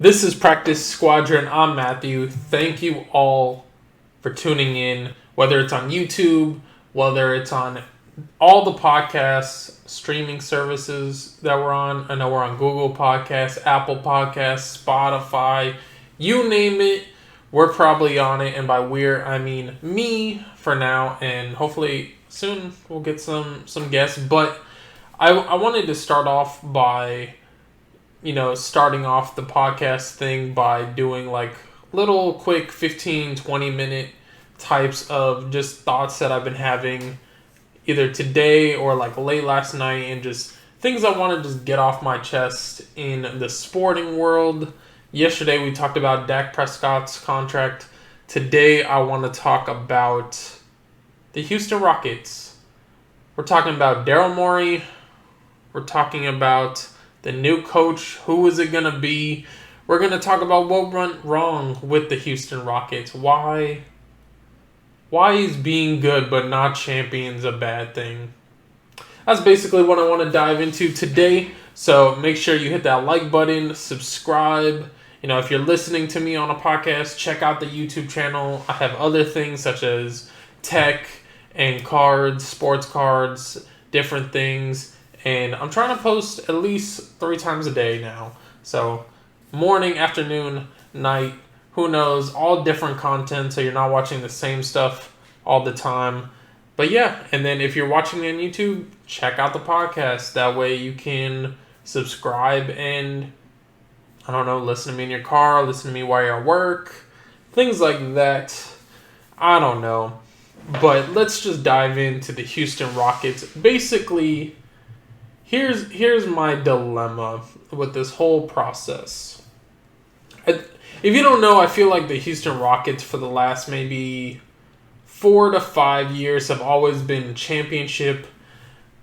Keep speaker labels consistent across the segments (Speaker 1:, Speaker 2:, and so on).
Speaker 1: This is Practice Squadron. I'm Matthew. Thank you all for tuning in, whether it's on YouTube, whether it's on all the podcasts, streaming services that we're on. I know we're on Google Podcasts, Apple Podcasts, Spotify, you name it, we're probably on it. And by we're, I mean me for now, and hopefully soon we'll get some guests. But I wanted to start off by starting off the podcast thing by doing like little quick 15-20 minute types of just thoughts that I've been having either today or like late last night, and just things I want to just get off my chest in the sporting world. Yesterday we talked about Dak Prescott's contract. Today I want to talk about the Houston Rockets. We're talking about Daryl Morey. We're talking about the new coach. Who is it going to be? We're going to talk about what went wrong with the Houston Rockets. Why is being good but not champions a bad thing? That's basically what I want to dive into today. So make sure you hit that like button, subscribe. If you're listening to me on a podcast, check out the YouTube channel. I have other things such as tech and cards, sports cards, different things. And I'm trying to post at least 3 times a day now. So morning, afternoon, night, who knows, all different content, so you're not watching the same stuff all the time. But yeah, and then if you're watching on YouTube, check out the podcast. That way you can subscribe and, listen to me in your car, listen to me while you're at work, things like that. I don't know. But let's just dive into the Houston Rockets. Basically, Here's my dilemma with this whole process. If you don't know, I feel like the Houston Rockets for the last maybe 4 to 5 years have always been championship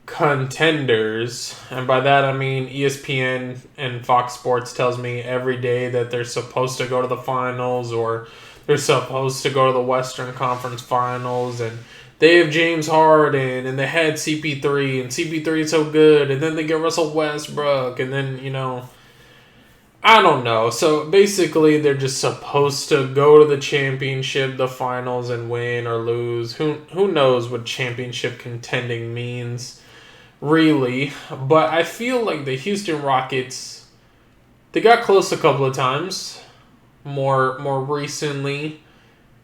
Speaker 1: contenders. And by that I mean ESPN and Fox Sports tells me every day that they're supposed to go to the finals, or they're supposed to go to the Western Conference Finals, and they have James Harden, and they had CP3, and CP3 is so good, and then they get Russell Westbrook, and then, I don't know. So basically, they're just supposed to go to the championship, the finals, and win or lose. Who knows what championship contending means, really. But I feel like the Houston Rockets, they got close a couple of times. More recently,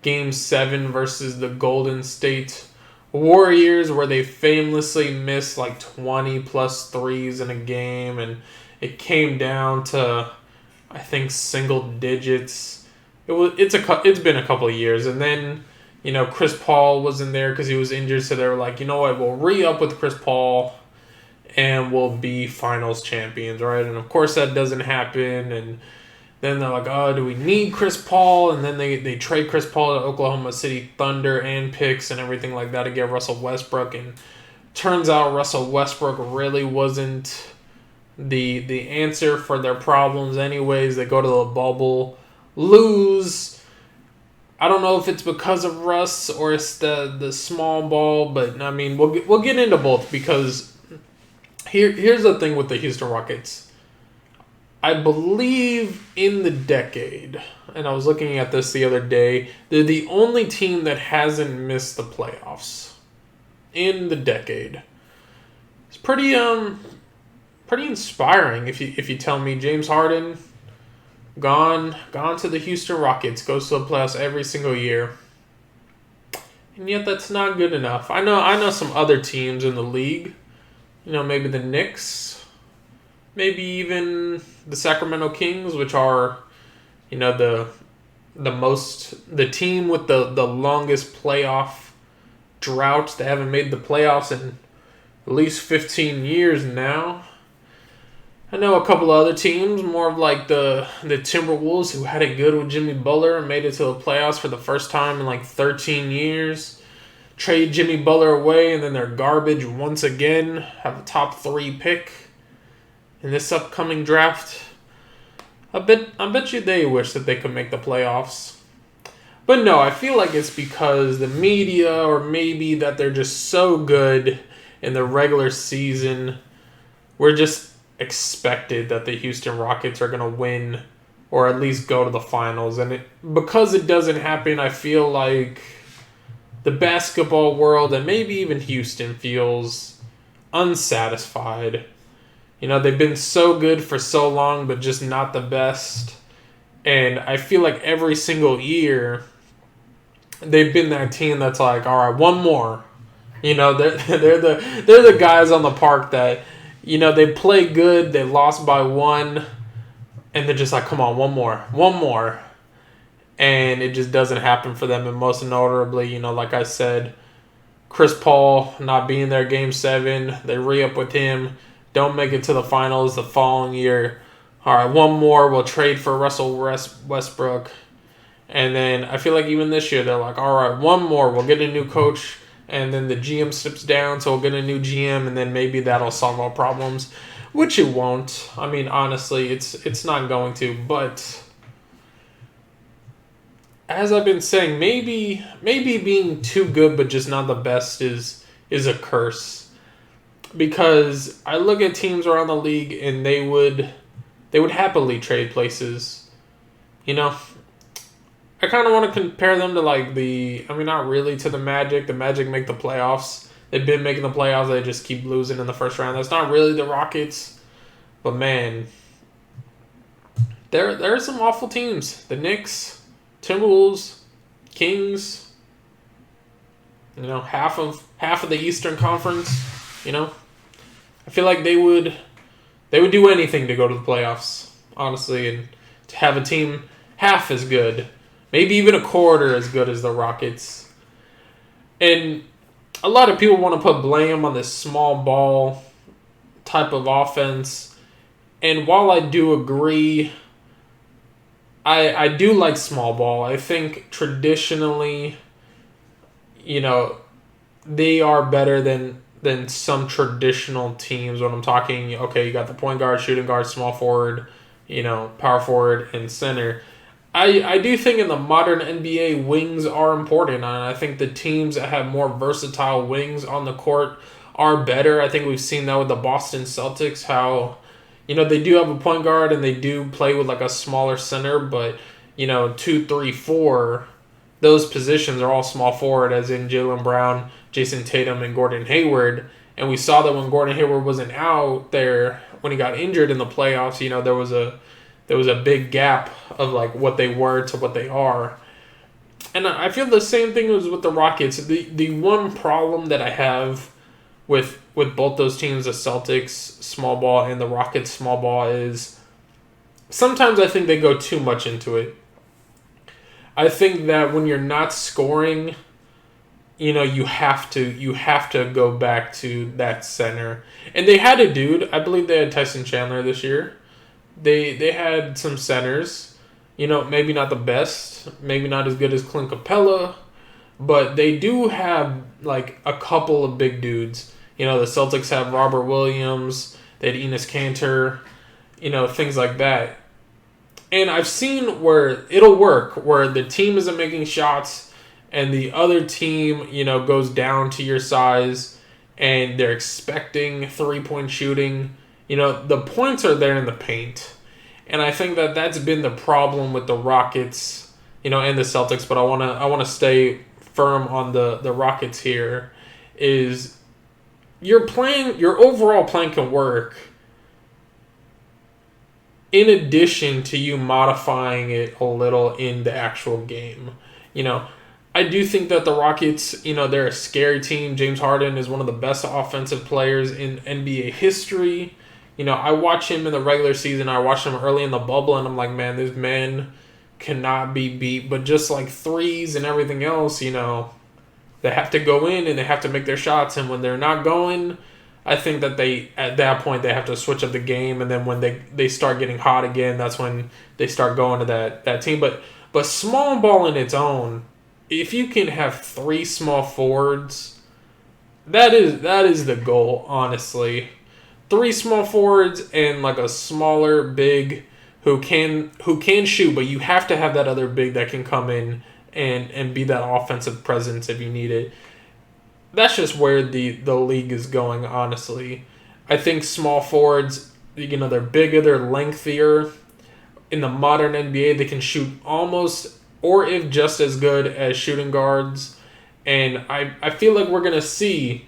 Speaker 1: Game 7 versus the Golden State Warriors, where they famously missed like 20 plus threes in a game, and it came down to, I think, single digits. It's been a couple of years, and then Chris Paul was in there because he was injured, so they were like, you know what, we'll re-up with Chris Paul and we'll be finals champions, right? And of course that doesn't happen, and then they're like, oh, do we need Chris Paul? And then they trade Chris Paul to Oklahoma City Thunder and picks and everything like that to get Russell Westbrook. And turns out Russell Westbrook really wasn't the answer for their problems anyways. They go to the bubble, lose. I don't know if it's because of Russ or it's the small ball, but I mean, we'll get into both, because here's the thing with the Houston Rockets. I believe in the decade, and I was looking at this the other day, they're the only team that hasn't missed the playoffs in the decade. It's pretty inspiring if you tell me James Harden gone to the Houston Rockets, goes to the playoffs every single year. And yet that's not good enough. I know some other teams in the league, maybe the Knicks, maybe even the Sacramento Kings, which are, the team with the longest playoff drought. They haven't made the playoffs in at least 15 years now. I know a couple of other teams, more of like the Timberwolves, who had it good with Jimmy Butler and made it to the playoffs for the first time in like 13 years. Trade Jimmy Butler away, and then they're garbage once again. Have a top 3 pick in this upcoming draft. I bet you they wish that they could make the playoffs. But no, I feel like it's because the media, or maybe that they're just so good in the regular season. We're just expected that the Houston Rockets are going to win or at least go to the finals. And because it doesn't happen, I feel like the basketball world and maybe even Houston feels unsatisfied. They've been so good for so long, but just not the best. And I feel like every single year, they've been that team that's like, all right, one more. They're the guys on the park that, they play good, they lost by one, and they're just like, come on, one more. And it just doesn't happen for them. And most notably, like I said, Chris Paul not being there Game 7, they re-up with him, don't make it to the finals the following year. All right, one more, we'll trade for Russell Westbrook. And then I feel like even this year, they're like, all right, one more, we'll get a new coach. And then the GM slips down, so we'll get a new GM, and then maybe that'll solve our problems, which it won't. I mean, honestly, it's not going to. But as I've been saying, maybe being too good but just not the best is a curse. Because I look at teams around the league, and they would happily trade places. I kind of want to compare them to not really to the Magic. The Magic make the playoffs. They've been making the playoffs. They just keep losing in the first round. That's not really the Rockets. But man, there are some awful teams. The Knicks, Timberwolves, Kings. Half of the Eastern Conference. I feel like they would do anything to go to the playoffs, honestly, and to have a team half as good. Maybe even a quarter as good as the Rockets. And a lot of people want to put blame on this small ball type of offense. And while I do agree, I do like small ball. I think traditionally, they are better than some traditional teams. When I'm talking, okay, you got the point guard, shooting guard, small forward, power forward, and center. I do think in the modern NBA, wings are important, and I think the teams that have more versatile wings on the court are better. I think we've seen that with the Boston Celtics, how, they do have a point guard and they do play with a smaller center, but, 2, 3, 4, those positions are all small forward, as in Jaylen Brown, Jason Tatum, and Gordon Hayward. And we saw that when Gordon Hayward wasn't out there, when he got injured in the playoffs, there was a big gap of what they were to what they are. And I feel the same thing was with the Rockets. The one problem that I have with both those teams, the Celtics small ball and the Rockets small ball, is sometimes I think they go too much into it. I think that when you're not scoring, you have to go back to that center. And they had a dude, I believe they had Tyson Chandler this year. They had some centers, maybe not the best, maybe not as good as Clint Capella, but they do have a couple of big dudes. The Celtics have Robert Williams, they had Enes Kanter, things like that. And I've seen where it'll work, where the team isn't making shots and the other team, goes down to your size and they're expecting 3-point shooting. The points are there in the paint. And I think that that's been the problem with the Rockets, and the Celtics, but I want to stay firm on the Rockets here, is your overall plan can work in addition to you modifying it a little in the actual game. I do think that the Rockets, they're a scary team. James Harden is one of the best offensive players in NBA history. I watch him in the regular season. I watched him early in the bubble, and I'm like, man, this man cannot be beat. But just threes and everything else, they have to go in and they have to make their shots. And when they're not going, I think that at that point, they have to switch up the game. And then when they start getting hot again, that's when they start going to that team. But small ball in its own, if you can have 3 small forwards, that is the goal, honestly. 3 small forwards and a smaller big who can shoot, but you have to have that other big that can come in and be that offensive presence if you need it. That's just where the league is going, honestly. I think small forwards, they're bigger, they're lengthier, in the modern NBA, they can shoot almost or if just as good as shooting guards. And I feel like we're going to see,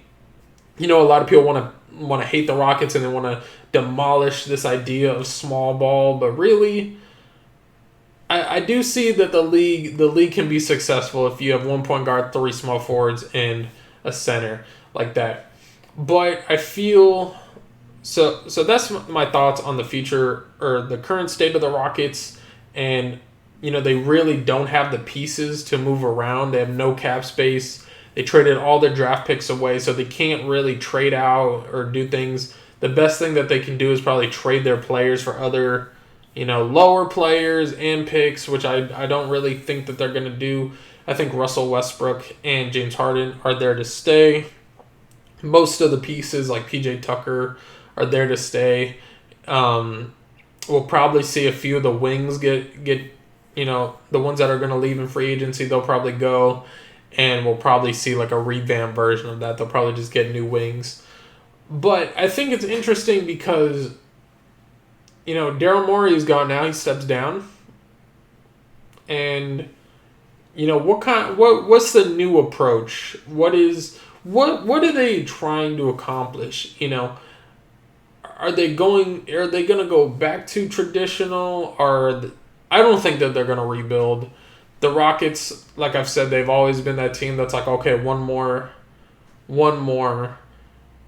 Speaker 1: a lot of people want to hate the Rockets and they want to demolish this idea of small ball, but really I do see that the league can be successful if you have 1 point guard, 3 small forwards, and a center like that. But I feel so that's my thoughts on the future or the current state of the Rockets. And they really don't have the pieces to move around. They have no cap space. They traded all their draft picks away, so they can't really trade out or do things. The best thing that they can do is probably trade their players for other, lower players and picks, which I don't really think that they're going to do. I think Russell Westbrook and James Harden are there to stay. Most of the pieces, like PJ Tucker, are there to stay. We'll probably see a few of the wings get the ones that are going to leave in free agency, they'll probably go. And we'll probably see like a revamped version of that. They'll probably just get new wings. But I think it's interesting because, Daryl Morey is gone now. He steps down. And, what's the new approach? What are they trying to accomplish? Are they going to go back to traditional? I don't think that they're going to rebuild. The Rockets, like I've said, they've always been that team that's like, okay, one more.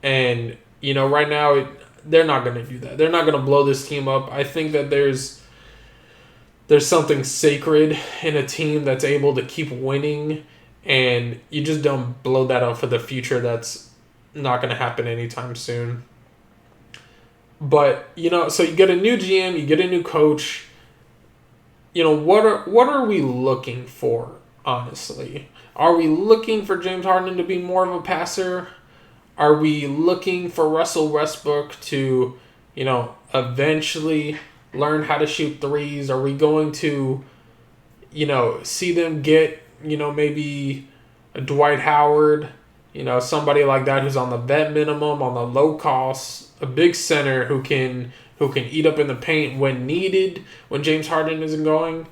Speaker 1: And, right now, they're not going to do that. They're not going to blow this team up. I think that there's something sacred in a team that's able to keep winning, and you just don't blow that up for the future. That's not going to happen anytime soon. But, so you get a new GM, you get a new coach. What are we looking for, honestly? Are we looking for James Harden to be more of a passer? Are we looking for Russell Westbrook to, eventually learn how to shoot threes? Are we going to, see them get, maybe a Dwight Howard, somebody like that who's on the vet minimum, on the low cost, a big center who can eat up in the paint when needed, when James Harden isn't going?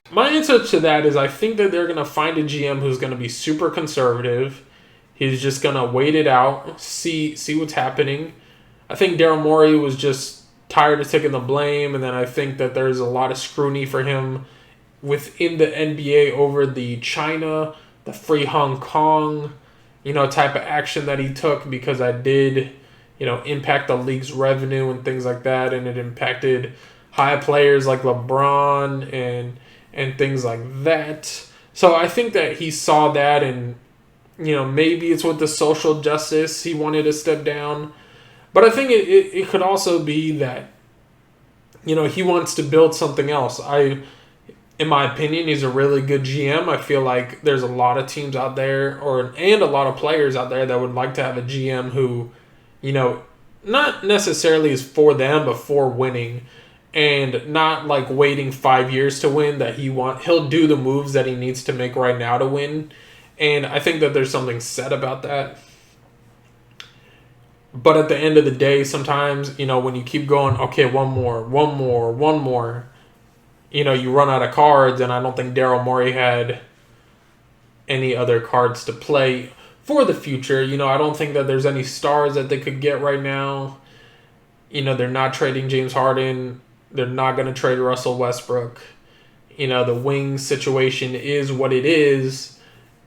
Speaker 1: My answer to that is I think that they're going to find a GM who's going to be super conservative. He's just going to wait it out, see what's happening. I think Daryl Morey was just tired of taking the blame, and then I think that there's a lot of scrutiny for him within the NBA over the China, the free Hong Kong, type of action that he took, because I did impact the league's revenue and things like that, and it impacted high players like LeBron and things like that. So I think that he saw that, and maybe it's with the social justice he wanted to step down. But I think it could also be that he wants to build something else. In my opinion, he's a really good GM. I feel like there's a lot of teams out there and a lot of players out there that would like to have a GM who not necessarily is for them, but for winning, and not like waiting 5 years to win. That he'll do the moves that he needs to make right now to win. And I think that there's something said about that. But at the end of the day, sometimes, when you keep going, okay, one more, you run out of cards, and I don't think Daryl Morey had any other cards to play for the future. I don't think that there's any stars that they could get right now. They're not trading James Harden. They're not going to trade Russell Westbrook. The wing situation is what it is.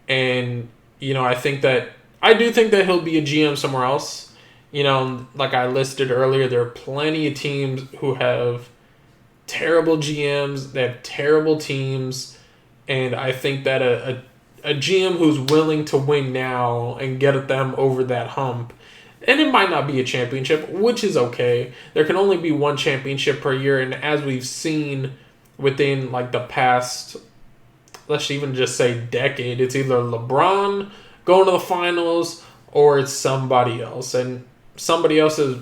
Speaker 1: And, I do think that he'll be a GM somewhere else. Like I listed earlier, there are plenty of teams who have terrible GMs. They have terrible teams. And I think that a GM who's willing to win now and get them over that hump, and it might not be a championship, which is okay. There can only be one championship per year, and as we've seen within like the past, let's even just say decade, it's either LeBron going to the finals or it's somebody else. And somebody else has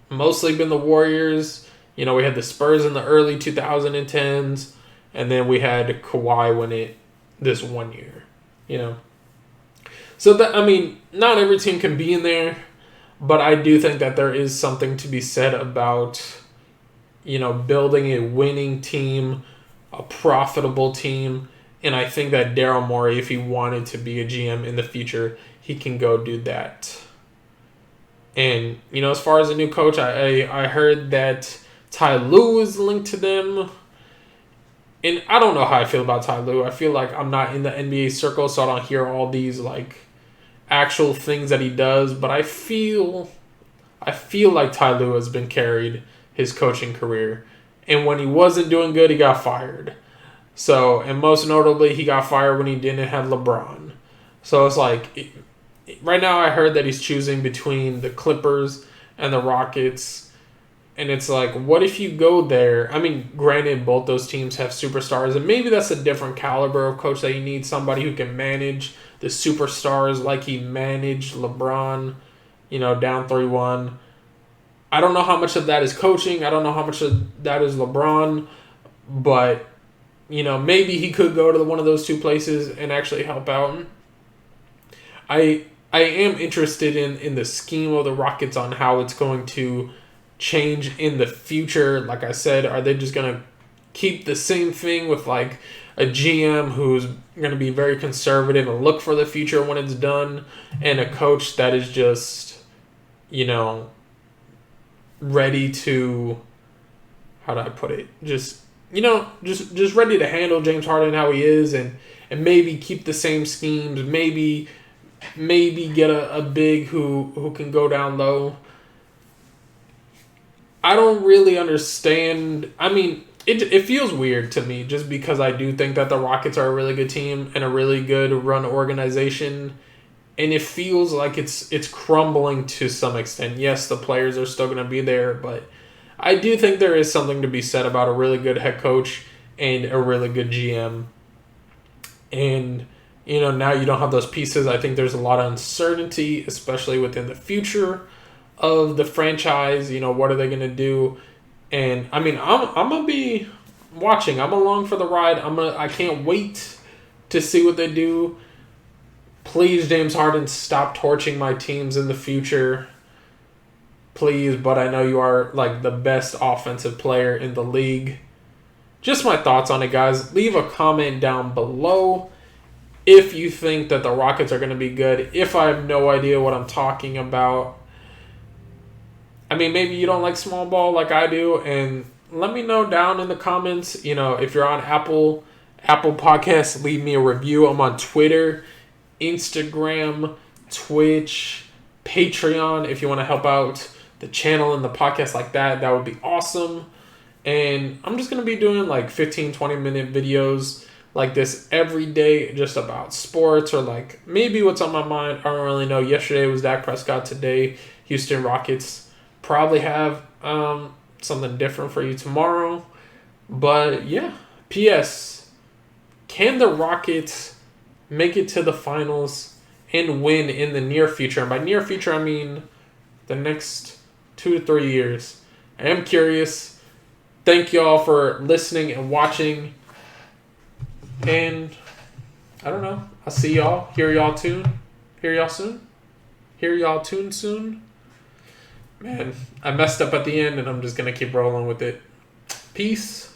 Speaker 1: mostly been the Warriors. We had the Spurs in the early 2010s, and then we had Kawhi win it this one year. So not every team can be in there, but I do think that there is something to be said about, building a winning team, a profitable team. And I think that Daryl Morey, if he wanted to be a GM in the future, he can go do that. And, as far as a new coach, I heard that Ty Lue is linked to them. And I don't know how I feel about Ty Lue. I feel like I'm not in the NBA circle, so I don't hear all these, actual things that he does. But I feel like Ty Lue has been carried his coaching career. And when he wasn't doing good, he got fired. So, and most notably, he got fired when he didn't have LeBron. So it's right now I heard that he's choosing between the Clippers and the Rockets. And it's what if you go there? I mean, granted, both those teams have superstars. And maybe that's a different caliber of coach that you need. Somebody who can manage the superstars like he managed LeBron, down 3-1. I don't know how much of that is coaching. I don't know how much of that is LeBron. But, maybe he could go to one of those two places and actually help out. I am interested in the scheme of the Rockets on how it's going to change in the future. Like I said, are they just going to keep the same thing with a GM who's going to be very conservative and look for the future when it's done, and a coach that is just, ready to, how do I put it? Just ready to handle James Harden how he is and maybe keep the same schemes, maybe get a big who can go down low. I don't really understand. I mean, it feels weird to me just because I do think that the Rockets are a really good team and a really good run organization. And it feels like it's crumbling to some extent. Yes, the players are still going to be there, but I do think there is something to be said about a really good head coach and a really good GM. And, now you don't have those pieces. I think there's a lot of uncertainty, especially within the future of the franchise. What are they going to do? And, I mean, I'm going to be watching. I'm along for the ride. I can't wait to see what they do. Please, James Harden, stop torching my teams in the future. Please, but I know you are the best offensive player in the league. Just my thoughts on it, guys. Leave a comment down below if you think that the Rockets are going to be good. If I have no idea what I'm talking about. I mean, maybe you don't like small ball like I do, and let me know down in the comments. If you're on Apple Podcasts, leave me a review. I'm on Twitter, Instagram, Twitch, Patreon. If you want to help out the channel and the podcast like that would be awesome. And I'm just going to be doing 15-20 minute videos like this every day, just about sports or maybe what's on my mind. I don't really know. Yesterday was Dak Prescott. Today, Houston Rockets. Probably have something different for you tomorrow. But yeah, P.S. Can the Rockets make it to the finals and win in the near future? And by near future, I mean the next 2 to 3 years. I am curious. Thank y'all for listening and watching. And I don't know. I'll see y'all. Hear y'all soon. Man, I messed up at the end and I'm just going to keep rolling with it. Peace.